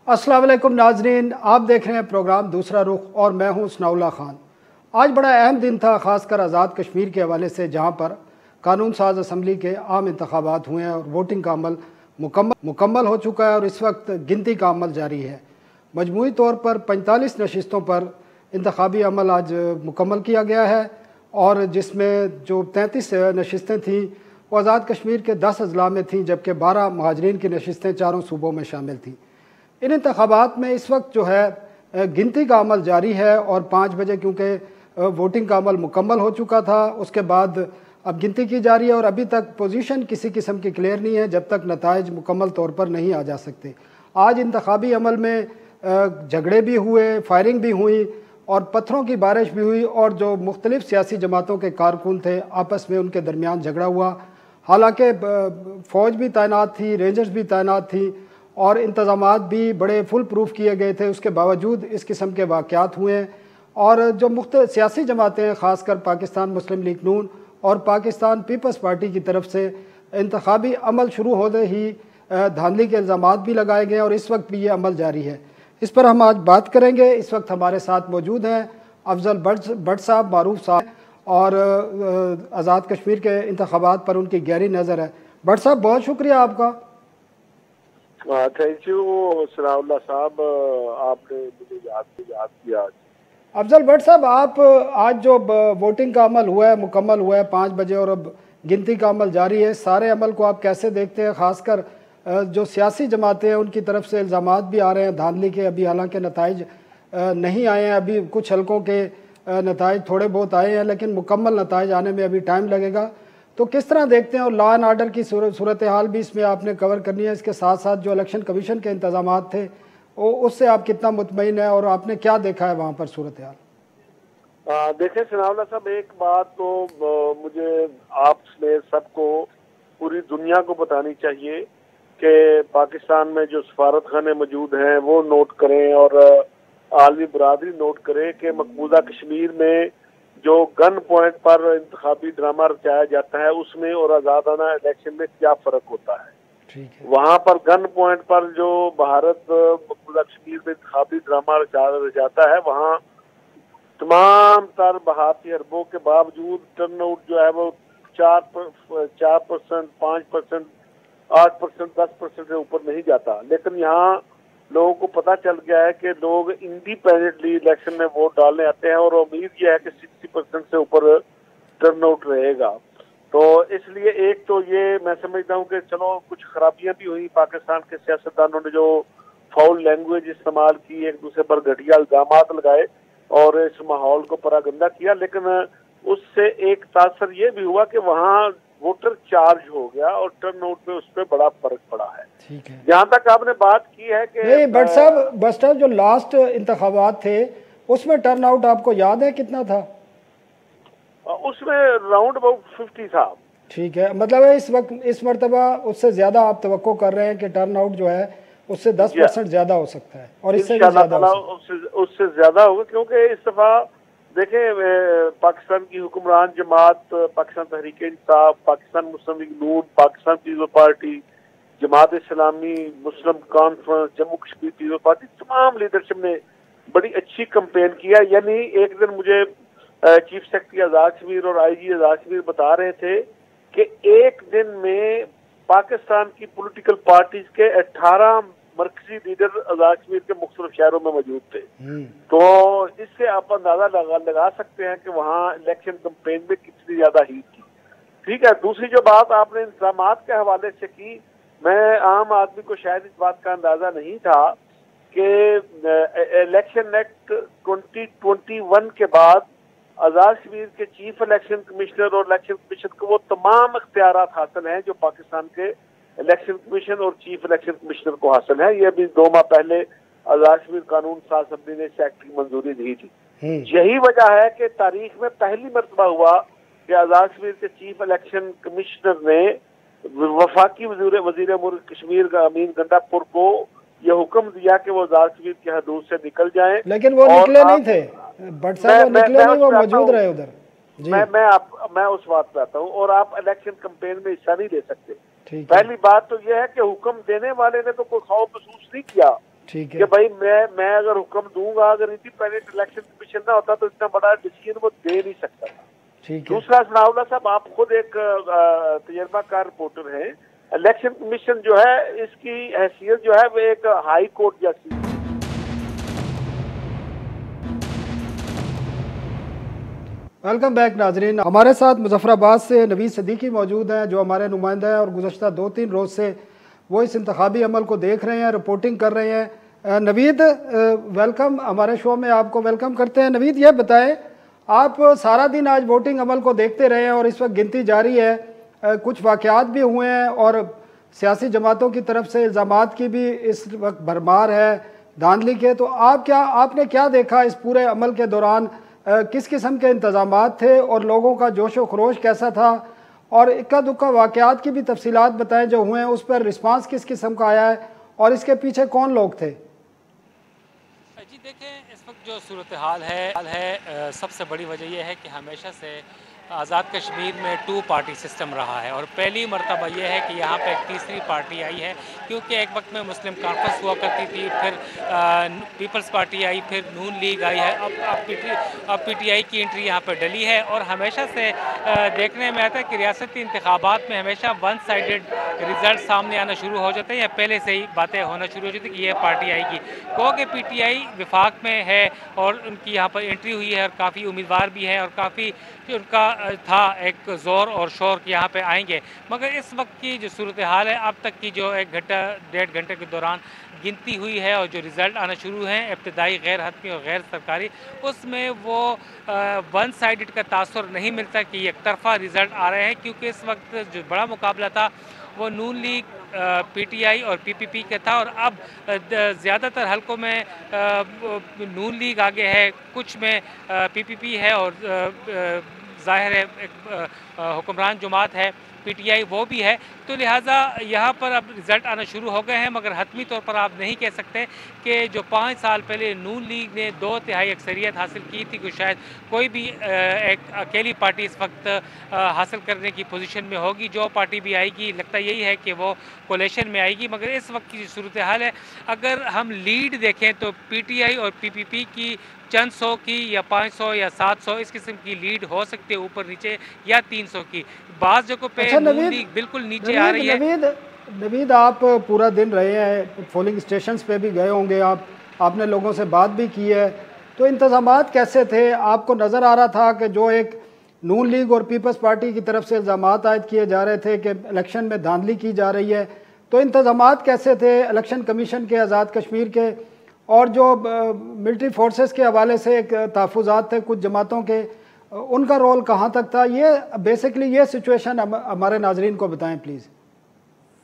अस्सलाम वालेकुम नाजरीन, आप देख रहे हैं प्रोग्राम दूसरा रुख और मैं हूं सनाउल्लाह खान। आज बड़ा अहम दिन था, ख़ासकर आज़ाद कश्मीर के हवाले से, जहां पर कानून साज असम्बली के आम इंतखाबात हुए हैं और वोटिंग का अमल मुकम्मल हो चुका है और इस वक्त गिनती का अमल जारी है। मजमूई तौर पर 45 नशिस्तों पर इंतखाबी अमल आज मुकम्मल किया गया है और जिसमें जो 33 नशिस्तें थीं वो आज़ाद कश्मीर के 10 अजला में थीं, जबकि 12 महाजरीन की नशिस्तें चारों सूबों में शामिल थीं। इन इंतखाबात में इस वक्त जो है गिनती का अमल जारी है और 5 बजे क्योंकि वोटिंग का अमल मुकम्मल हो चुका था, उसके बाद अब गिनती की जा रही है और अभी तक पोजीशन किसी किस्म की क्लियर नहीं है जब तक नताइज मुकम्मल तौर पर नहीं आ जा सकते। आज इंतखाबी अमल में झगड़े भी हुए, फायरिंग भी हुई और पत्थरों की बारिश भी हुई और जो मुख्तलिफ सियासी जमातों के कारकुन थे आपस में उनके दरमियान झगड़ा हुआ। हालांकि फ़ौज भी तैनात थी, रेंजर्स भी तैनात थी और इंतज़ामात भी बड़े फुल प्रूफ किए गए थे, उसके बावजूद इस किस्म के वाक़यात हुए हैं। और जो मुख्तलिफ सियासी जमातें हैं, ख़ासकर पाकिस्तान मुस्लिम लीग नून और पाकिस्तान पीपल्स पार्टी की तरफ से इंतखाबी अमल शुरू होते ही धांधली के इल्ज़ामात भी लगाए गए और इस वक्त भी ये अमल जारी है। इस पर हम आज बात करेंगे। इस वक्त हमारे साथ मौजूद हैं अफजल भट्ट साहब, मारूफ साहब और आज़ाद कश्मीर के इंतखाबात पर उनकी गहरी नज़र है। भट्ट साहब, बहुत शुक्रिया आपका। थैंक यू सनाउल्लाह साहब, आपने मुझे याद किया। अफजल भट्ट साहब, आप आज जो वोटिंग का अमल हुआ है, मुकम्मल हुआ है 5 बजे और अब गिनती का अमल जारी है, सारे अमल को आप कैसे देखते हैं? ख़ासकर जो सियासी जमातें हैं उनकी तरफ से इल्ज़ामात भी आ रहे हैं धांधली के, अभी हालांकि नताइज नहीं आए हैं, अभी कुछ हलकों के नताइज थोड़े बहुत आए हैं लेकिन मुकम्मल नताइज आने में अभी टाइम लगेगा। तो किस तरह देखते हैं? और लॉ एंड आर्डर की सूरत हाल भी इसमें आपने कवर करनी है, इसके साथ साथ जो इलेक्शन कमीशन के इंतजामात थे उससे आप कितना मुतमईन है और आपने क्या देखा है वहाँ पर सूरत हाल? देखें सनाउल्लाह साहब, एक बात तो मुझे आपने सबको, पूरी दुनिया को बतानी चाहिए कि पाकिस्तान में जो सफारत खाने मौजूद हैं वो नोट करें और आलमी बरादरी नोट करे कि मकबूजा कश्मीर में जो गन पॉइंट पर इंतखाबी ड्रामा रचाया जाता है उसमें और आज़ादाना इलेक्शन में क्या फ़र्क होता है। वहाँ पर गन पॉइंट पर जो भारत मकबूजा कश्मीर में इंतखाबी ड्रामा रचाता है, वहाँ तमाम तर बहाती अरबों के बावजूद टर्नआउट जो है वो 4%, 5%, 8%, 10% से ऊपर नहीं जाता। लेकिन यहाँ लोगों को पता चल गया है कि लोग इंडिपेंडेंटली इलेक्शन में वोट डालने आते हैं और उम्मीद यह है कि 60% से ऊपर टर्नआउट रहेगा। तो इसलिए एक तो ये मैं समझता हूँ कि चलो कुछ खराबियां भी हुई, पाकिस्तान के सियासतदानों ने जो फाउल लैंग्वेज इस्तेमाल की, एक दूसरे पर घटिया इल्जामात लगाए और इस माहौल को परागंदा किया, लेकिन उससे एक तासर ये भी हुआ कि वहाँ वोटर चार्ज हो गया और टर्नआउट में उस पर बड़ा फर्क पड़ा है। ठीक है, जहाँ तक आपने बात की है कि नहीं भट्ट साहब, जो लास्ट इंतखाबात थे उसमें टर्नआउट आपको याद है कितना था? उसमें राउंड अबाउट 50 था। ठीक है, मतलब इस वक्त इस मरतबा उससे ज्यादा आप तवक्को कर रहे हैं कि टर्नआउट जो है उससे 10% ज्यादा हो सकता है और इससे भी ज्यादा उससे ज्यादा होगा, क्योंकि इस दफा देखें पाकिस्तान की हुक्मरान जमात, Pakistan Tehreek-e-Insaf, Pakistan Muslim League Noon, Pakistan Peoples Party, Jamaat Islami, Muslim conference, Jammu Kashmir Peoples Party, तमाम लीडरशिप ने बड़ी अच्छी कंपेन किया। यानी एक दिन मुझे चीफ सेक्रेटरी आज़ाद कश्मीर और IG आज़ाद कश्मीर बता रहे थे कि एक दिन में पाकिस्तान की पॉलिटिकल पार्टीज के 18 मरकजी लीडर आज़ाद कश्मीर के मुख्तलिफ शहरों में मौजूद थे। तो इससे आप अंदाजा लगा सकते हैं कि वहाँ इलेक्शन कैंपेन में कितनी ज्यादा हीट थी। ठीक है, दूसरी जो बात आपने इंतजामात के हवाले से की, मैं आम आदमी को शायद इस बात का अंदाजा नहीं था कि इलेक्शन एक्ट 2021 के बाद आज़ाद कश्मीर के चीफ इलेक्शन कमिश्नर और इलेक्शन कमीशन को वो तमाम इख्तियारात हासिल हैं जो पाकिस्तान के इलेक्शन कमीशन और चीफ इलेक्शन कमिश्नर को हासिल है। ये अभी 2 माह पहले आज़ाद कश्मीर कानून साज असम्बली ने इस एक्ट की मंजूरी दी थी। यही वजह है कि तारीख में पहली मरतबा हुआ कि आज़ाद कश्मीर के चीफ इलेक्शन कमिश्नर ने वफाकी वजीर अमूर कश्मीर का अमीन गंडापुर को यह हुक्म दिया कि वो आज़ाद कश्मीर की हदूद से निकल जाएं, लेकिन वो निकले नहीं थे। भट्ट साहब निकले नहीं, वो मौजूद रहे उधर। मैं उस बात पे आता हूँ और आप इलेक्शन कैंपेन में हिस्सा नहीं ले सकते। पहली बात तो यह है कि हुक्म देने वाले ने तो कोई खौफ महसूस नहीं किया ठीक है कि भाई मैं अगर हुक्म दूंगा, अगर इंडिपेंडेंट इलेक्शन कमीशन ना होता तो इतना बड़ा डिसीजन वो दे नहीं सकता था। ठीक है। दूसरा, सनाउल्लाह साहब, आप खुद एक तजर्बाकार रिपोर्टर हैं। इलेक्शन कमीशन जो है, इसकी हैसियत जो है वो एक हाई कोर्ट जैसी। वेलकम बैक नाजरीन। हमारे साथ मुजफ्फराबाद से नवीद सदीकी मौजूद हैं, जो हमारे नुमाइंदा हैं और गुज़श्ता 2-3 रोज़ से वो इस इंतखाबी अमल को देख रहे हैं, रिपोर्टिंग कर रहे हैं। नवीद, वेलकम, हमारे शो में आपको वेलकम करते हैं। नवीद, ये बताएं, आप सारा दिन आज वोटिंग अमल को देखते रहे हैं और इस वक्त गिनती जारी है, कुछ वाक़यात भी हुए हैं और सियासी जमातों की तरफ से इल्ज़ामात की भी इस वक्त भरमार है, धांधली के। तो आपने क्या देखा इस पूरे अमल के दौरान? किस किस्म के इंतज़ामात थे और लोगों का जोश व खरोश कैसा था? और इक्का दुक्का वाक़यात की भी तफसीलात बताएं जो हुए हैं, उस पर रिस्पांस किस किस्म का आया है और इसके पीछे कौन लोग थे? जी देखें, इस वक्त जो सूरत हाल है, सबसे बड़ी वजह यह है कि हमेशा से आज़ाद कश्मीर में 2 पार्टी सिस्टम रहा है और पहली मरतबा यह है कि यहाँ पे एक तीसरी पार्टी आई है, क्योंकि एक वक्त में मुस्लिम कॉन्फ्रेंस हुआ करती थी, फिर पीपल्स पार्टी आई, फिर नून लीग आई है, अब पीटीआई की एंट्री यहाँ पर डली है। और हमेशा से देखने में आता है कि रियासती इंतखाबात में हमेशा वन साइडेड रिजल्ट सामने आना शुरू हो जाते हैं या पहले से ही बातें होना शुरू हो जाती है कि यह पार्टी आएगी। कहो कि पीटीआई विफाक में है और उनकी यहाँ पर एंट्री हुई है और काफ़ी उम्मीदवार भी है और काफ़ी उनका था एक ज़ोर और शोर कि यहाँ पे आएंगे। मगर इस वक्त की जो सूरत हाल है, अब तक की जो 1 घंटा 1.5 घंटे के दौरान गिनती हुई है और जो रिज़ल्ट आना शुरू हैं इब्तदाई, गैर हतमी और गैर सरकारी, उसमें वो वन साइडेड का तासुर नहीं मिलता कि एक तरफा रिज़ल्ट आ रहे हैं, क्योंकि इस वक्त जो बड़ा मुकाबला था वो नून लीग, पीटीआई और पीपीपी का था। और अब ज़्यादातर हलकों में नून लीग आगे है, कुछ में पीपीपी है और ज़ाहिर है हुक्मरान जमात है पीटीआई वो भी है। तो लिहाजा यहाँ पर अब रिज़ल्ट आना शुरू हो गए हैं, मगर हतमी तौर पर आप नहीं कह सकते कि जो 5 साल पहले नून लीग ने 2/3 अक्सरियत हासिल की थी, कि शायद कोई भी एक अकेली पार्टी इस वक्त हासिल करने की पोजीशन में होगी। जो पार्टी भी आएगी लगता यही है कि वो कोलेशन में आएगी। मगर इस वक्त की सूरत हाल है, अगर हम लीड देखें तो पीटीआई और पीपीपी की चंद 100 की या 500 या 700 इस किस्म की लीड हो सकती है, ऊपर नीचे, या 300 की। बाज़ जगहों पे नून लीग बिल्कुल नीचे आ रही है। नवीद, आप पूरा दिन रहे हैं, पोलिंग स्टेशंस पे भी गए होंगे, आपने लोगों से बात भी की है, तो इंतज़ामात कैसे थे? आपको नज़र आ रहा था कि जो एक नून लीग और पीपल्स पार्टी की तरफ से इल्ज़ामात आयद किए जा रहे थे कि इलेक्शन में धांधली की जा रही है, तो इंतज़ामात कैसे थे इलेक्शन कमीशन के, आज़ाद कश्मीर के, और जो मिलिट्री फोर्सेस के हवाले से एक तहफ़्फ़ुज़ात थे कुछ जमातों के, उनका रोल कहाँ तक था? ये बेसिकली ये सिचुएशन हमारे नाजरीन को बताएं प्लीज़।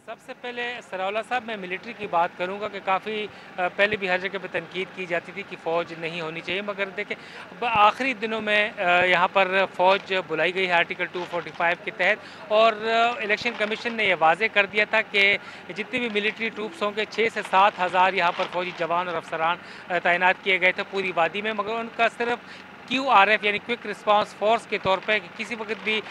सबसे पहले सराउल्लाह साहब, मैं मिलिट्री की बात करूंगा कि काफ़ी पहले भी हर जगह पर तनकीद की जाती थी कि फ़ौज नहीं होनी चाहिए, मगर देखें आखिरी दिनों में यहाँ पर फ़ौज बुलाई गई है आर्टिकल 245 के तहत, और इलेक्शन कमीशन ने यह वाज़े कर दिया था कि जितने भी मिलिट्री ट्रूप्स होंगे 6 से 7 हज़ार यहाँ पर फ़ौजी जवान और अफसरान तैनात किए गए थे पूरी वादी में। मगर उनका सिर्फ QRF यानी क्विक रिस्पांस फोर्स के तौर पे किसी वक्त भी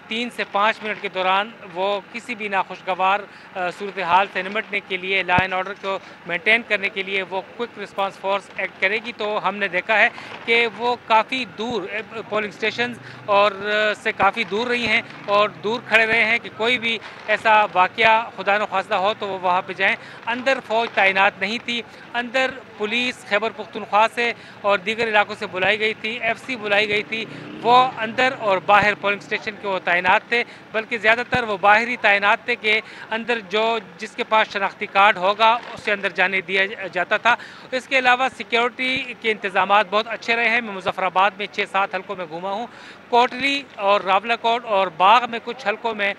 3 से 5 मिनट के दौरान वो किसी भी नाखुशगवार सूरत हाल से निपटने के लिए, लॉ एंड ऑर्डर को मेंटेन करने के लिए वो क्विक रिस्पांस फोर्स एक्ट करेगी। तो हमने देखा है कि वो काफ़ी दूर पोलिंग स्टेशन और से काफ़ी दूर रही हैं और दूर खड़े रहे हैं कि कोई भी ऐसा वाक़या खुदा न खास्ता हो तो वो वहाँ पर जाएँ। अंदर फ़ौज तैनात नहीं थी, अंदर पुलिस खैबर पख्तूनख्वा से और दीगर इलाकों से बुलाई गई थी, FC बुलाई गई थी, वो अंदर और बाहर पोलिंग स्टेशन के वो तैनात थे, बल्कि ज़्यादातर वो बाहरी तैनात थे कि अंदर जिसके पास शनाख्ती कार्ड होगा उसे अंदर जाने दिया जाता था। इसके अलावा सिक्योरिटी के इंतज़ामात बहुत अच्छे रहे हैं। मैं मुजफ्फराबाद में 6-7 हलकों में घूमा हूँ, कोटली और रावलाकोट और बाग में कुछ हलकों में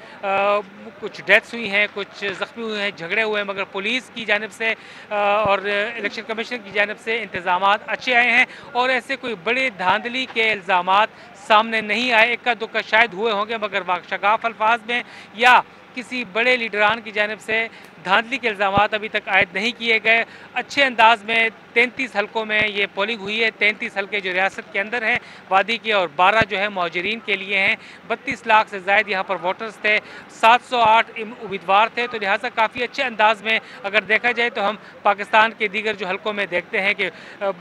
कुछ डेथ्स हुई हैं, कुछ ज़ख्मी हुए हैं, झगड़े हुए हैं, मगर पुलिस की जानिब से और इलेक्शन कमीशन की जानिब से इंतज़ामात अच्छे आए हैं और ऐसे कोई बड़े धांधली के इल्ज़ामात सामने नहीं आए। इक्का दुक्का शायद हुए होंगे, मगर वाशगाफ अल्फाज में या किसी बड़े लीडरान की जानिब से धांधली के इल्ज़ाम अभी तक आयद नहीं किए गए। अच्छे अंदाज में 33 हलकों में ये पोलिंग हुई है। 33 हलके जो रियासत के अंदर हैं वादी के, और 12 जो है मुहाजिरीन के लिए हैं। 32 लाख से ज़ायद यहाँ पर वोटर्स थे, 708 उम्मीदवार थे। तो लिहाजा काफ़ी अच्छे अंदाज में अगर देखा जाए तो हम पाकिस्तान के दीगर जो हलकों में देखते हैं कि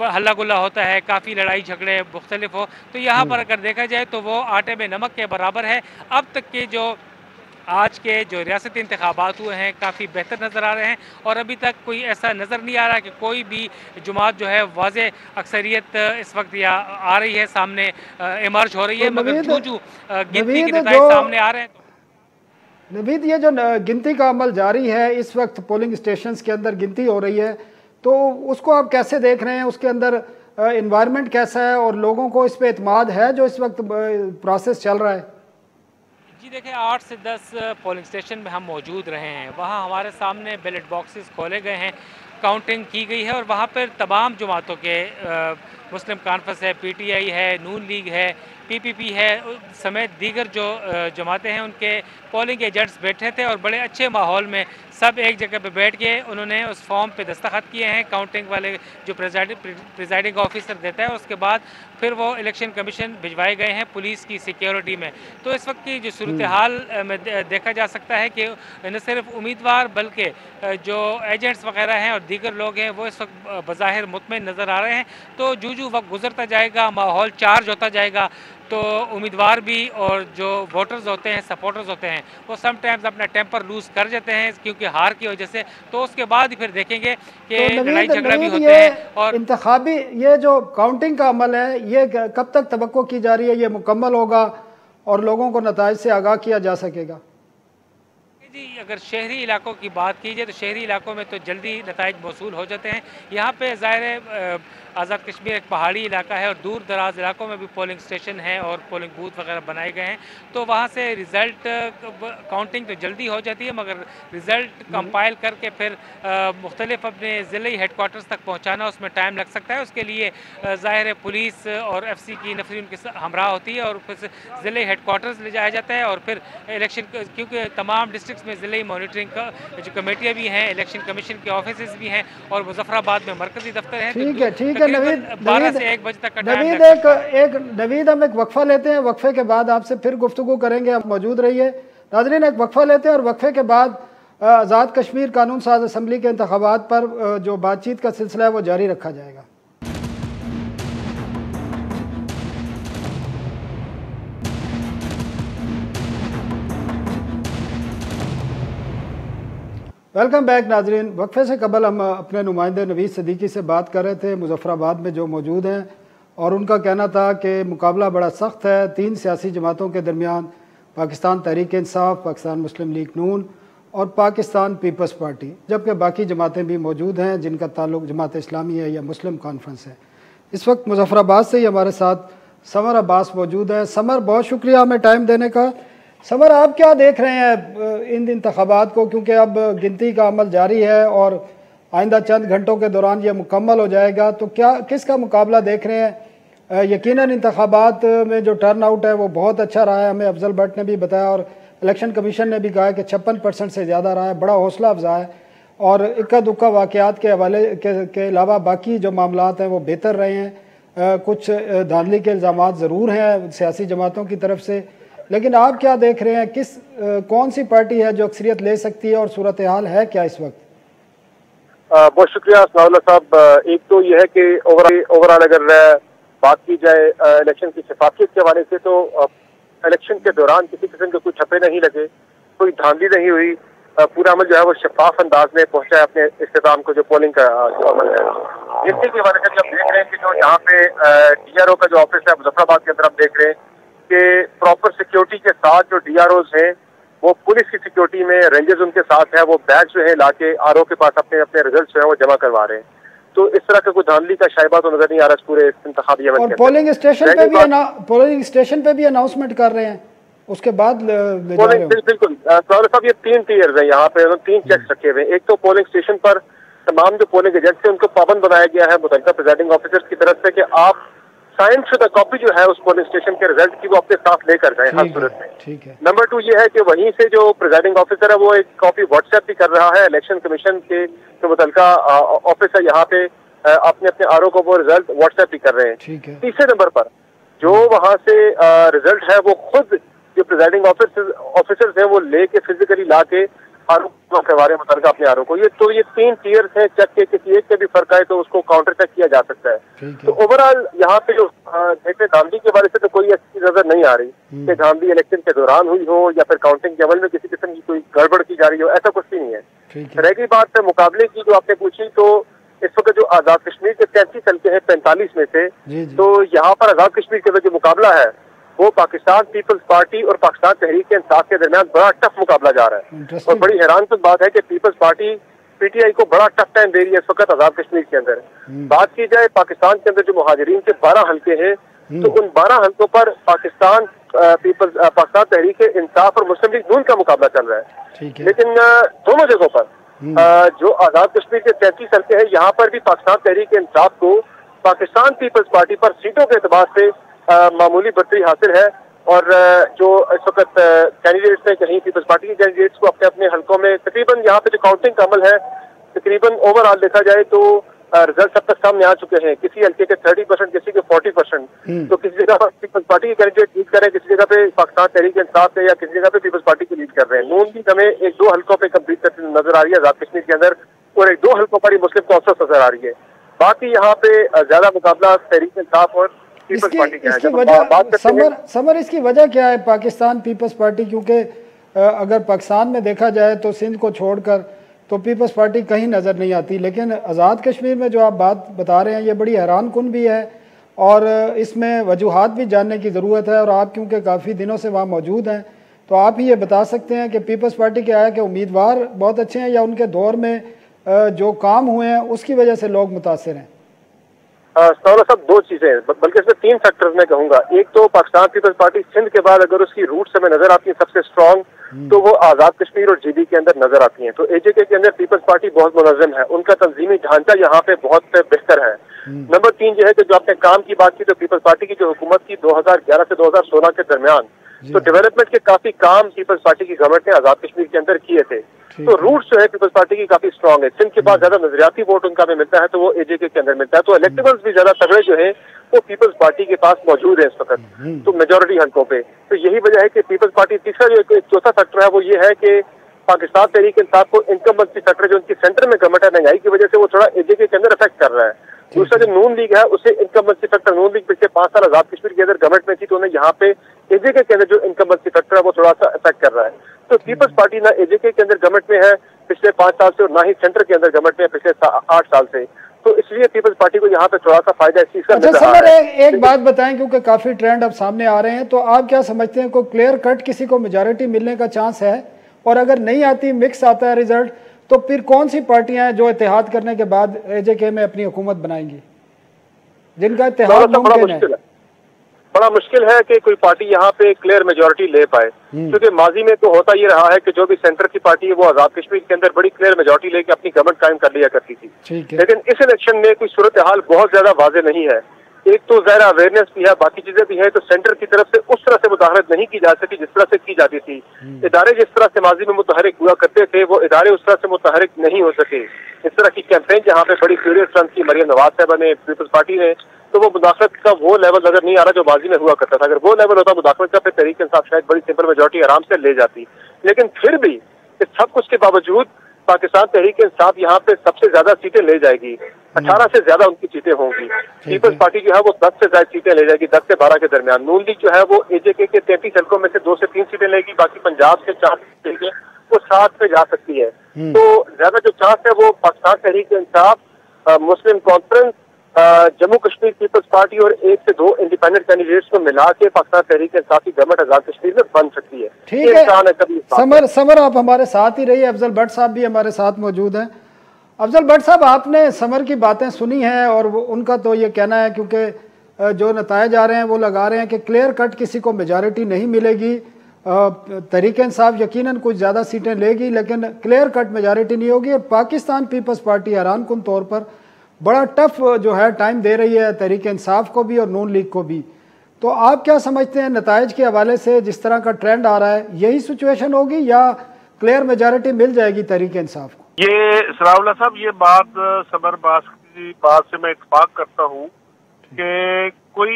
हल्ला गुल्ला होता है, काफ़ी लड़ाई झगड़े मुख्तलिफ हो, तो यहाँ पर अगर देखा जाए तो वो आटे में नमक के बराबर है। अब तक के जो आज के जो रियासती इंतखाबात हुए हैं काफ़ी बेहतर नज़र आ रहे हैं, और अभी तक कोई ऐसा नज़र नहीं आ रहा कि कोई भी जुमात जो है वाज़े अक्सरियत इस वक्त या आ रही है सामने, इमर्ज हो रही है। मगर जो गिनती के नतीजे सामने आ रहे हैं नवीद, ये जो गिनती का अमल जारी है, इस वक्त पोलिंग स्टेशंस के अंदर गिनती हो रही है, तो उसको आप कैसे देख रहे हैं? उसके अंदर इन्वायरमेंट कैसा है और लोगों को इस पे एतमाद है जो इस वक्त प्रोसेस चल रहा है? जी देखिए, 8 से 10 पोलिंग स्टेशन में हम मौजूद रहे हैं। वहाँ हमारे सामने बैलेट बॉक्सेस खोले गए हैं, काउंटिंग की गई है, और वहाँ पर तमाम जमातों के मुस्लिम कॉन्फ्रेंस है, PTI है, नून लीग है, PPP है समेत दीगर जो जमातें हैं उनके पोलिंग एजेंट्स बैठे थे, और बड़े अच्छे माहौल में सब एक जगह पे बैठ के उन्होंने उस फॉर्म पे दस्तखत किए हैं। काउंटिंग वाले जो प्रिजाइडिंग ऑफिसर देता है, उसके बाद फिर वो इलेक्शन कमीशन भिजवाए गए हैं पुलिस की सिक्योरिटी में। तो इस वक्त की जो सूरत हाल में देखा जा सकता है कि न सिर्फ उम्मीदवार बल्कि जो एजेंट्स वगैरह हैं और दीगर लोग हैं वो इस वक्त बज़ाहिर मुतमईन नज़र आ रहे हैं। तो जूँ वक्त गुजरता जाएगा, माहौल चार्ज होता जाएगा, तो उम्मीदवार भी और जो वोटर्स होते हैं, सपोर्टर्स होते हैं, वो समटाइम्स अपना टेम्पर लूज कर जाते हैं क्योंकि हार की वजह से। तो उसके बाद ही फिर देखेंगे कि लड़ाई झगड़ा भी होते हैं। और इंतखाबी ये जो काउंटिंग का अमल है, ये कब तक तवक्को की जा रही है ये मुकम्मल होगा और लोगों को नताइज से आगाह किया जा सकेगा? जी, अगर शहरी इलाकों की बात की जाए तो शहरी इलाकों में तो जल्दी नताइज मौसूल हो जाते हैं। यहाँ पे ज़ाहिर है आज़ाद कश्मीर एक पहाड़ी इलाका है और दूर दराज इलाकों में भी पोलिंग स्टेशन है और पोलिंग बूथ वगैरह बनाए गए हैं। तो वहाँ से रिज़ल्ट काउंटिंग तो जल्दी हो जाती है, मगर रिज़ल्ट कंपाइल करके फिर मुख्तलिफ अपने ज़िले हेडकोार्टर्स तक पहुँचाना, उसमें टाइम लग सकता है। उसके लिए ज़ाहिर है पुलिस और FC की नफरी उनके हमरा होती है, और फिर ज़िले हेडकोार्टर्स ले जाया जाता है। और फिर इलेक्शन, क्योंकि तमाम डिस्ट्रिक्ट में ज़िले मॉनिटरिंग का जो कमेटियाँ भी हैं, इलेक्शन कमीशन के ऑफिस भी हैं, और मुजफ्फराबाद में मरकजी दफ्तर हैं। ठीक है, ठीक है नवीद, 12 से 1 बजे तक का टाइम नवीद, नवीद हम एक वक्फा लेते हैं, वक्फे के बाद आपसे फिर गुफ्तगू करेंगे, आप मौजूद रहिए। नाज़रीन, एक वक्फा लेते हैं और वक्फे के बाद आज़ाद कश्मीर कानून साज असम्बली के इंतखाबात पर जो बातचीत का सिलसिला है वो जारी रखा जाएगा। वेलकम बैक नाजरीन। वक्फे से कबल हम अपने नुमाइंदे नवीद सदीकी से बात कर रहे थे, मुजफ्फराबाद में जो मौजूद हैं, और उनका कहना था कि मुकाबला बड़ा सख्त है 3 सियासी जमातों के दरमियान, पाकिस्तान तहरीक इंसाफ, पाकिस्तान मुस्लिम लीग नून और पाकिस्तान पीपल्स पार्टी, जबकि बाकी जमातें भी मौजूद हैं जिनका ताल्लुक जमात इस्लामी है या मुस्लिम कॉन्फ्रेंस है। इस वक्त मुजफ्फराबाद से ही हमारे साथ समर अब्बास मौजूद है। समर, बहुत शुक्रिया हमें टाइम देने का। समर, आप क्या देख रहे हैं इन इंतखाबात को, क्योंकि अब गिनती का अमल जारी है और आइंदा चंद घंटों के दौरान ये मुकम्मल हो जाएगा, तो क्या किसका मुकाबला देख रहे हैं? यकीनन इंतखाबात में जो टर्न आउट है वो बहुत अच्छा रहा है, हमें अफजल भट्ट ने भी बताया और इलेक्शन कमीशन ने भी कहा कि 56% से ज़्यादा रहा है, बड़ा हौसला अफजा है। और इक्का दुक्का वाक़यात के हवाले के अलावा बाकी जो मामलात हैं वो बेहतर रहे हैं। कुछ धांधली के इल्ज़ाम ज़रूर हैं सियासी जमातों की तरफ से, लेकिन आप क्या देख रहे हैं, कौन सी पार्टी है जो अक्सरियत ले सकती है और सूरत हाल है क्या इस वक्त? बहुत शुक्रिया सनाउल्लाह साहब। एक तो यह है कि ओवरऑल अगर बात की जाए इलेक्शन की शफाफियत के हवाले से, तो इलेक्शन के दौरान किसी किस्म के कोई छप्पे नहीं लगे, कोई धांधली नहीं हुई, पूरा अमल जो है वो शफाफ अंदाज में पहुंचा है अपने इख्तिताम को। जो पोलिंग का जो अमल है, गिनती के हवाले से जब देख रहे हैं कि जो यहाँ पे DRO का जो ऑफिस है मुजफ्फराबाद के अंदर, हम देख रहे हैं कि प्रॉपर सिक्योरिटी के साथ जो DROs हैं वो पुलिस की सिक्योरिटी में, रेंजर्स उनके साथ है, वो बैग जो है लाके RO के पास अपने अपने रिजल्ट जो है वो जमा करवा रहे हैं। तो इस तरह का कोई धांधली का शायबा तो नजर नहीं आ रहा पूरे इंतखाबी अमल के। पोलिंग स्टेशन पे भी अनाउंसमेंट कर रहे हैं, उसके बाद बिल्कुल साहब, ये 3 टीयर्स हैं यहाँ पे, 3 चेक्स रखे हुए हैं। एक तो पोलिंग स्टेशन पर तमाम जो पोलिंग एजेंट्स हैं उनको पाबंद बनाया गया है मुतल्लिका प्रिजाइडिंग ऑफिसर्स की तरफ से कि आप साइंस शुदा कॉपी जो है उस पोलिंग स्टेशन के रिजल्ट की वो अपने साथ लेकर जाए हर सूरत में। ठीक है। नंबर 2 ये है कि वहीं से जो प्रिजाइडिंग ऑफिसर है वो एक कॉपी व्हाट्सएप भी कर रहा है इलेक्शन कमीशन के जो मुतलका ऑफिसर यहाँ पे अपने अपने आरओ को वो रिजल्ट व्हाट्सएप भी कर रहे हैं। ठीक है। तीसरे नंबर पर जो वहां से रिजल्ट है वो खुद जो प्रिजाइडिंग ऑफिसर्स हैं वो लेके फिजिकली ला के आरोप करवा रहे हैं मुतलका अपने आरोप को। ये 3 टीयर्स हैं चेक के, किसी एक के भी फर्क आए तो उसको काउंटर चेक किया जा सकता है। तो ओवरऑल यहाँ पे जो देखे धांधली के बारे से तो कोई अच्छी नजर नहीं आ रही कि धांधली इलेक्शन के दौरान हुई हो या फिर काउंटिंग के अमल में किसी किस्म की कोई गड़बड़ की जा रही हो, ऐसा कुछ भी नहीं है। रह गई बात मुकाबले की जो आपने पूछी, तो इस वक्त जो आजाद कश्मीर के 33 हल्के हैं 45 में से, तो यहाँ पर आजाद कश्मीर के जो मुकाबला है वो पाकिस्तान पीपल्स पार्टी और पाकिस्तान तहरीक इंसाफ के दरमियान बड़ा टफ मुकाबला जा रहा है। और बड़ी हैरानकुन बात है कि पीपल्स पार्टी पीटीआई को बड़ा टफ टाइम दे रही है इस वक्त आजाद कश्मीर के अंदर। बात की जाए पाकिस्तान के अंदर जो मुहाजिरीन के 12 हल्के हैं, तो उन 12 हल्कों पर पाकिस्तान तहरीक इंसाफ और मुस्लिम लीग नून का मुकाबला चल रहा है। लेकिन दोनों जगहों पर जो आजाद कश्मीर के 33 हल्के हैं, यहाँ पर भी पाकिस्तान तहरीक इंसाफ को पाकिस्तान पीपल्स पार्टी पर सीटों के एतबार से मामूली बढ़तरी हासिल है। और जो इस वक्त कैंडिडेट्स हैं, कहीं पीपल्स पार्टी के कैंडिडेट्स को अपने अपने हल्कों में तकरीबन यहाँ पे जो काउंटिंग का अमल है, तकरीबन ओवरऑल देखा जाए तो रिजल्ट अब तक सामने आ चुके हैं। किसी हल्के के 30%, किसी के 40%। तो किसी जगह पर पीपल्स पार्टी के कैंडिडेट लीड कर रहे हैं, किसी जगह पे पाकिस्तान तहरीक इंसाफ है, या किसी जगह पे पीपल्स पार्टी के लीड कर रहे हैं। नून भी हमें 1-2 हल्कों पे कम्पीट करती नजर आ रही है आजाद कश्मीर के अंदर, और 1-2 हल्कों पर ही मुस्लिम कौंसिल नजर आ रही है। बाकी यहाँ पे ज्यादा मुकाबला तहरीक इंसाफ और इसकी वजह समर इसकी वजह क्या है पाकिस्तान पीपल्स पार्टी? क्योंकि अगर पाकिस्तान में देखा जाए तो सिंध को छोड़कर तो पीपल्स पार्टी कहीं नज़र नहीं आती, लेकिन आज़ाद कश्मीर में जो आप बात बता रहे हैं ये बड़ी हैरान कुन भी है और इसमें वजूहात भी जानने की ज़रूरत है। और आप क्योंकि काफ़ी दिनों से वहाँ मौजूद हैं तो आप ही ये बता सकते हैं कि पीपल्स पार्टी के आया कि उम्मीदवार बहुत अच्छे हैं या उनके दौर में जो काम हुए हैं उसकी वजह से लोग मुतासिर हैं? सब 2 चीजें, बल्कि इसमें 3 फैक्टर्स मैं कहूंगा। एक तो पाकिस्तान पीपल्स पार्टी सिंध के बाद अगर उसकी रूट्स हमें नजर आती है सबसे स्ट्रांग, तो वो आजाद कश्मीर और जीबी के अंदर नजर आती हैं। तो एजेके के अंदर पीपल्स पार्टी बहुत मुनज़्ज़म है, उनका तंजीमी ढांचा यहाँ पे बहुत बेहतर है। नंबर 3 जो है कि जो आपने काम की बात की, तो पीपल्स पार्टी की जो हुकूमत की 2011 से 2016 के दरमियान, तो डेवलपमेंट के काफी काम पीपल्स पार्टी की गवर्नमेंट ने आजाद कश्मीर के अंदर किए थे। तो रूट्स जो है पीपल्स पार्टी की काफी स्ट्रांग है। सिंध के बाद ज्यादा नजरियाती वोट उनका में मिलता है तो वो एजेके के अंदर मिलता है। तो इलेक्टेबल्स भी ज्यादा तगड़े जो है वो पीपल्स पार्टी के पास मौजूद है इस वक्त, तो मेजोरिटी हल्कों पे। तो यही वजह है कि पीपल्स पार्टी, तीसरा जो एक चौथा फैक्टर है वो ये है कि पाकिस्तान तहरीक इंसाफ को इनकम्बेंसी फैक्टर जो उनकी सेंटर में गवर्नमेंट है महंगाई की वजह से वो थोड़ा एजेके के अंदर इफेक्ट कर रहा है। दूसरा जो नून लीग है उसे इनकम्बेंसी फैक्टर, नून लीग पिछले 5 साल आजाद कश्मीर के अंदर गवर्नमेंट में थी तो उन्हें यहाँ पे एजेके के अंदर जो इनकम्बेंसी फैक्टर है वो थोड़ा सा इफेक्ट कर रहा है। तो पीपल्स पार्टी ना एजेके के अंदर गवर्नमेंट में है पिछले 5 साल से और ना ही सेंटर के अंदर गवर्नमेंट में पिछले 8 साल से, तो इसलिए पीपल्स पार्टी को यहाँ पे थोड़ा सा फायदा इस चीज का मिल रहा है। एक बात बताएं, क्योंकि काफी ट्रेंड अब सामने आ रहे हैं, तो आप क्या समझते हैं, कोई क्लियर कट किसी को मेजॉरिटी मिलने का चांस है? और अगर नहीं आती, मिक्स आता है रिजल्ट, तो फिर कौन सी पार्टियां हैं जो इत्तेहाद करने के बाद एजेके में अपनी हुकूमत बनाएंगी, जिनका इत्तेहाद मुमकिन है? बड़ा मुश्किल है कि कोई पार्टी यहाँ पे क्लियर मेजोरिटी ले पाए, क्योंकि माजी में तो होता ये रहा है कि जो भी सेंटर की पार्टी है वो आजाद कश्मीर के अंदर बड़ी क्लियर मेजोरिटी लेके अपनी गवर्नमेंट कायम कर लिया करती थी। लेकिन इस इलेक्शन में कोई सूरत हाल बहुत ज्यादा वाजे नहीं है। एक तो ज़ाहिर अवेयरनेस भी है, बाकी चीजें भी है, तो सेंटर की तरफ से उस तरह से मुदाखलत नहीं की जा सकी जिस तरह से की जाती थी। इदारे जिस तरह से माजी में मुतहरिक हुआ करते थे वो इदारे उस तरह से मुतहरिक नहीं हो सके। इस तरह की कैंपेन जहाँ पे बड़ी फ्यूरियस रन की मरियम नवाज साहब ने पीपल्स पार्टी ने, तो वो मुदाखलत का वो लेवल नजर नहीं आ रहा जो माजी में हुआ करता था। अगर वो लेवल होता मुदाखलत का, फिर तहरीक इंसाफ शायद बड़ी सिंपल मेजोरिटी आराम से ले जाती। लेकिन फिर भी इस सब कुछ के बावजूद पाकिस्तान तहरीक इंसाफ यहाँ पे सबसे ज्यादा सीटें ले जाएगी, 18 से ज्यादा उनकी सीटें होंगी। पीपल्स पार्टी जो है वो 10 से ज्यादा सीटें ले जाएगी, 10 से 12 के दरमियान। नून लीग जो है वो एजेके के 33 हल्कों में से 2 से 3 सीटें लेगी, बाकी पंजाब से 4 सीटें वो 7 पे जा सकती है। तो ज्यादा जो चांस है वो Pakistan Tehreek Insaf, Muslim conference, Jammu Kashmir Peoples Party और 1 से 2 इंडिपेंडेंट कैंडिडेट्स को मिला के पाकिस्तान तहरीक इंसाफ की गवर्नमेंट आजाद कश्मीर में बन सकती है। ठीक है समर आप हमारे साथ ही रहिए। अफजल भट्ट साहब भी हमारे साथ मौजूद हैं। अफजल भट्ट साहब, आपने समर की बातें सुनी हैं और उनका तो ये कहना है, क्योंकि जो नतायज आ रहे हैं वो लगा रहे हैं कि क्लियर कट किसी को मेजॉरिटी नहीं मिलेगी, तहरीक इंसाफ यकीनन कुछ ज़्यादा सीटें लेगी लेकिन क्लियर कट मेजॉरिटी नहीं होगी। और पाकिस्तान पीपल्स पार्टी हैरान कुन तौर पर बड़ा टफ जो है टाइम दे रही है तहरीक इंसाफ को भी और नून लीग को भी। तो आप क्या समझते हैं नताइज के हवाले से जिस तरह का ट्रेंड आ रहा है, यही सिचुएशन होगी या क्लियर मेजॉरिटी मिल जाएगी तहरीक इंसाफ को? ये सनाउल्लाह साहब, ये बात समर बास की बात से मैं इत्तेफाक करता हूँ कि कोई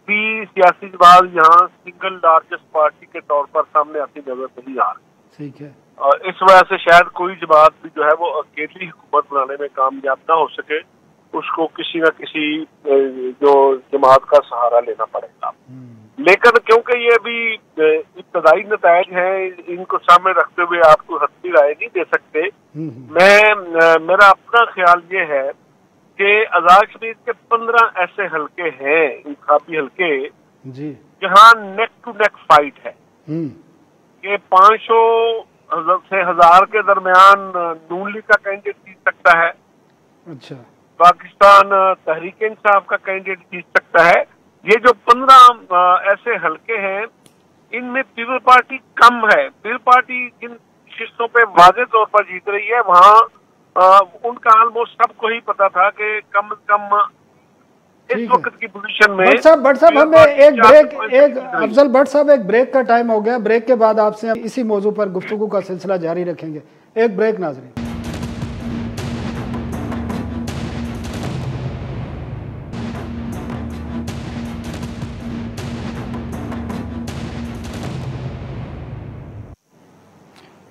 भी सियासी जमात यहाँ सिंगल लार्जेस्ट पार्टी के तौर पर सामने आती नजर नहीं आ रही। ठीक है। और इस वजह से शायद कोई जमात भी जो है वो अकेली हुकूमत बनाने में कामयाब ना हो सके, उसको किसी न किसी जो जमात का सहारा लेना पड़ेगा। लेकिन क्योंकि ये अभी इब्तदाई नतायज हैं, इनको सामने रखते हुए आपको हतमी राय नहीं दे सकते। मेरा अपना ख्याल ये है कि आजाद कश्मीर के 15 ऐसे हलके हैं, इंतखाबी हलके जी, जहाँ नेक टू नेक फाइट है कि 500 से 1000 के दरमियान नून लीग का कैंडिडेट जीत सकता है। अच्छा। पाकिस्तान तहरीक इंसाफ का कैंडिडेट जीत सकता है। ये जो 15 ऐसे हलके हैं, इनमें पीपल पार्टी कम है। पीपल पार्टी जिन नशिस्तों पे वाज़ेह तौर पर जीत रही है, वहाँ उनका ऑलमोस्ट सबको ही पता था कि कम से कम इस वक्त की पोजीशन में। भट्ट साहब हमें अफजल भट्ट साहब एक ब्रेक का टाइम हो गया। ब्रेक के बाद आपसे इसी मौजू पर गुफ्तगू का सिलसिला जारी रखेंगे। एक ब्रेक नाज़रीन।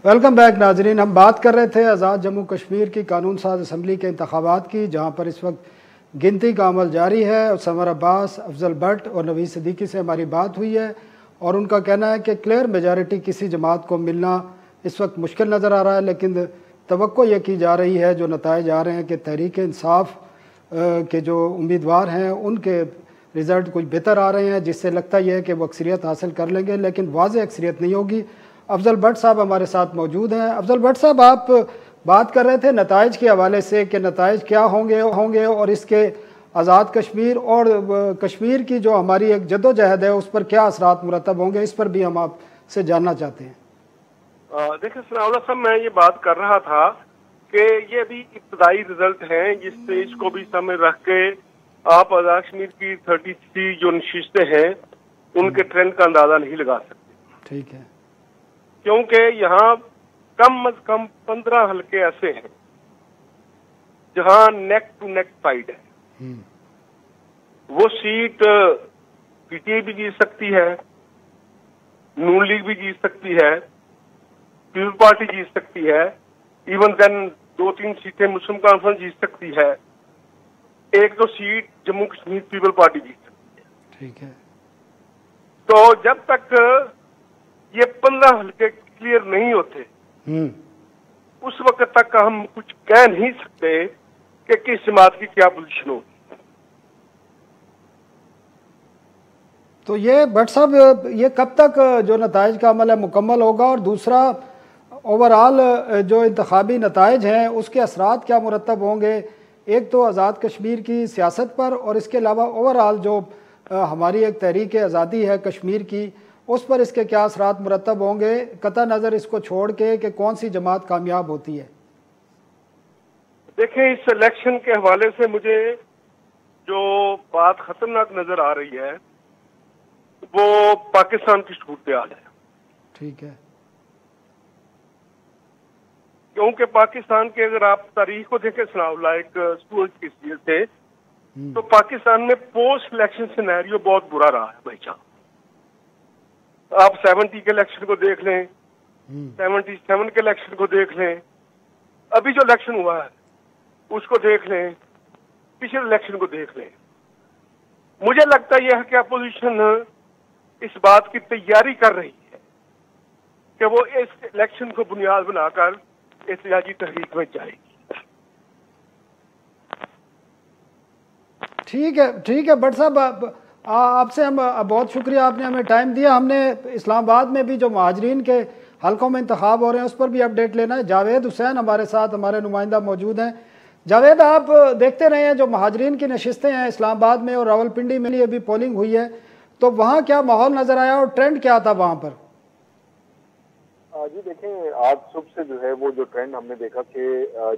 वेलकम बैक नाजरीन। हम बात कर रहे थे आज़ाद जम्मू कश्मीर की कानून साज असम्बली के इंतखाबात की, जहाँ पर इस वक्त गिनती का अमल जारी है। और समर अब्बास, अफजल भट्ट और नवीद सिद्दीकी से हमारी बात हुई है और उनका कहना है कि क्लियर मेजॉरिटी किसी जमात को मिलना इस वक्त मुश्किल नज़र आ रहा है, लेकिन तवक्को ये की जा रही है, जो नताइज आ रहे हैं कि तहरीक इंसाफ के जो उम्मीदवार हैं उनके रिज़ल्ट कुछ बेहतर आ रहे हैं, जिससे लगता यह है कि वो अक्सरियत हासिल कर लेंगे, लेकिन वाज़ेह अक्सरियत नहीं होगी। अफजल भट्ट साहब हमारे साथ मौजूद हैं। अफजल भट्ट साहब, आप बात कर रहे थे नताइज के हवाले से कि नताइज क्या होंगे और इसके आज़ाद कश्मीर और कश्मीर की जो हमारी एक जद्दोजहद है उस पर क्या असरात मुरतब होंगे, इस पर भी हम आपसे जानना चाहते हैं। देखिए सनाउल्लाह साहब, मैं ये बात कर रहा था कि ये अभी इब्तदाई रिजल्ट हैं, जिससे इसको भी सामने रख के आप आज़ाद कश्मीर की 33 जो नशिस्तें हैं उनके ट्रेंड का अंदाजा नहीं लगा सकते। ठीक है। क्योंकि यहाँ कम अज कम 15 हलके ऐसे हैं जहां नेक टू नेक फाइट है। वो सीट पीटीआई भी जीत सकती है, नून लीग भी जीत सकती है, पीपल पार्टी जीत सकती है, इवन देन 2-3 सीटें मुस्लिम कॉन्फ्रेंस जीत सकती है, 1-2 seat Jammu Kashmir people party जीत सकती है। ठीक है। तो जब तक ये 15 हलके क्लियर नहीं होते उस वक्त तक हम कुछ कह नहीं सकते कि किस जमात की क्या पोजीशन होगी। तो ये भट्ट साहब, ये कब तक जो नताइज का अमल है मुकम्मल होगा, और दूसरा ओवरऑल जो इंतखाबी नताइज हैं उसके असरात क्या मुरतब होंगे, एक तो आज़ाद कश्मीर की सियासत पर और इसके अलावा ओवरऑल जो हमारी एक तहरीक आज़ादी है कश्मीर की, उस पर इसके क्या असरात मुरतब होंगे, कता नज़र इसको छोड़ के कि कौन सी जमात कामयाब होती है? देखिए, इस इलेक्शन के हवाले से मुझे जो बात खतरनाक नजर आ रही है वो पाकिस्तान की सूरत हाल है। ठीक है। क्योंकि पाकिस्तान के अगर आप तारीख को देखें सनाउल्लाह, एक स्टूडेंट की सीरीज से, तो पाकिस्तान में पोस्ट इलेक्शन सिनेरियो बहुत बुरा रहा है भाई साहब। आप 70 के इलेक्शन को देख लें, 77 के इलेक्शन को देख लें, अभी जो इलेक्शन हुआ है उसको देख लें, पिछले इलेक्शन को देख लें। मुझे लगता यह है कि अपोजिशन इस बात की तैयारी कर रही है कि वो इस इलेक्शन को बुनियाद बनाकर एहतजाजी तहरीक में जाएगी। ठीक है भट्ट साहब, आपसे हम बहुत शुक्रिया, आपने हमें टाइम दिया। हमने इस्लामाबाद में भी जो महाजरीन के हलकों में इंतखाब हो रहे हैं उस पर भी अपडेट लेना है। जावेद हुसैन हमारे साथ, हमारे नुमाइंदा मौजूद हैं। जावेद, आप देखते रहे हैं जो महाजरीन की नशिस्तें हैं इस्लामाबाद में और रावलपिंडी में अभी पोलिंग हुई है, तो वहाँ क्या माहौल नज़र आया और ट्रेंड क्या था वहाँ पर? जी देखें, आज सुबह से जो है वो जो ट्रेंड हमने देखा कि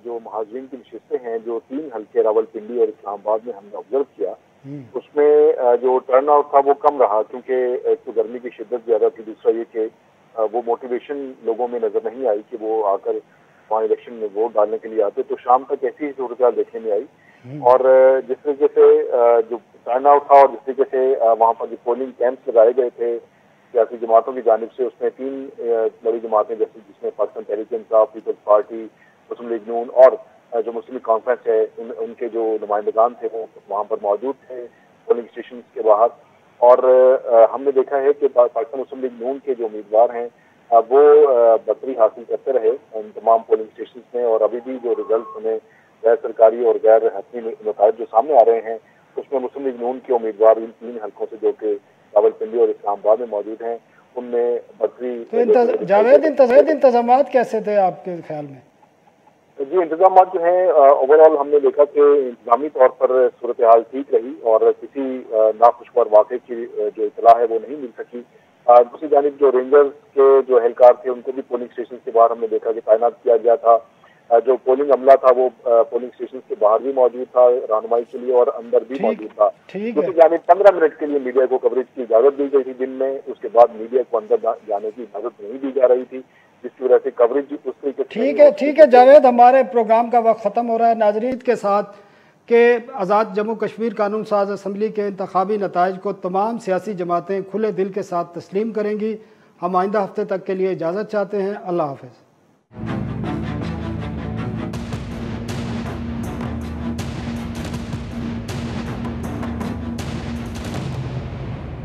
जो महाजरीन की नशिस्तें हैं जो 3 हल्के रावलपिंडी और इस्लामाबाद में हमने ऑब्जर्व किया, उसमें जो टर्न आउट था वो कम रहा, क्योंकि एक तो गर्मी की शिद्दत ज्यादा थी, दूसरा ये कि वो मोटिवेशन लोगों में नजर नहीं आई कि वो आकर वहाँ इलेक्शन में वोट डालने के लिए आते। तो शाम तक ऐसी ही सूरत देखने में आई और जिस तरीके से जो टर्न आउट था और जिस तरीके से वहाँ पर जो पोलिंग कैंप्स लगाए गए थे सियासी जमातों की जानिब से, उसमें 3 बड़ी जमातें जैसे जिसमें पाकिस्तान तहरीक इंसाफ, पीपल्स पार्टी, मुस्लिम लीग नून और जो मुस्लिम कॉन्फ्रेंस है उनके जो नुमाइंदगान थे वो वहाँ पर मौजूद थे पोलिंग स्टेशन के बाहर। और हमने देखा है कि पाकिस्तान मुस्लिम लीग नून के जो उम्मीदवार हैं वो बढ़तरी हासिल करते रहे इन तमाम पोलिंग स्टेशन में, और अभी भी जो रिजल्ट हमें गैर सरकारी और गैर हतमी नताइज जो सामने आ रहे हैं उसमें मुस्लिम लीग नून के उम्मीदवार इन 3 हल्कों से जो कि रावलपिंडी और इस्लामाबाद में मौजूद हैं उनमें बढ़तरी। तो जावेद इंतजाम कैसे थे आपके ख्याल में? जी, इंतजाम जो है ओवरऑल हमने देखा कि इंतजामी तौर पर सूरत हाल ठीक रही और किसी नाखुशगवार वाक़े की जो इतला है वो नहीं मिल सकी। दूसरी जानिब जो रेंजर्स के जो एहलकार थे उनको भी पोलिंग स्टेशन के बाहर हमने देखा कि तैनात किया गया था। जो पोलिंग अमला था वो पोलिंग स्टेशन के बाहर भी मौजूद था रहनुमाई के लिए और अंदर भी मौजूद था। दूसरी जानिब 15 मिनट के लिए मीडिया को कवरेज की इजाजत दी गई थी दिन में, उसके बाद मीडिया को अंदर जाने की इजाजत नहीं दी जा रही थी, जिसकी वजह से कवरेज उस तरीके। ठीक है जावेद, हमारे प्रोग्राम का वक्त ख़त्म हो रहा है। नाज़रीन के साथ कि आज़ाद जम्मू कश्मीर कानून साज असम्बली के इंतखाबी नताइज को तमाम सियासी जमातें खुले दिल के साथ तस्लीम करेंगी। हम आइंदा हफ्ते तक के लिए इजाज़त चाहते हैं। अल्लाह हाफ़िज़।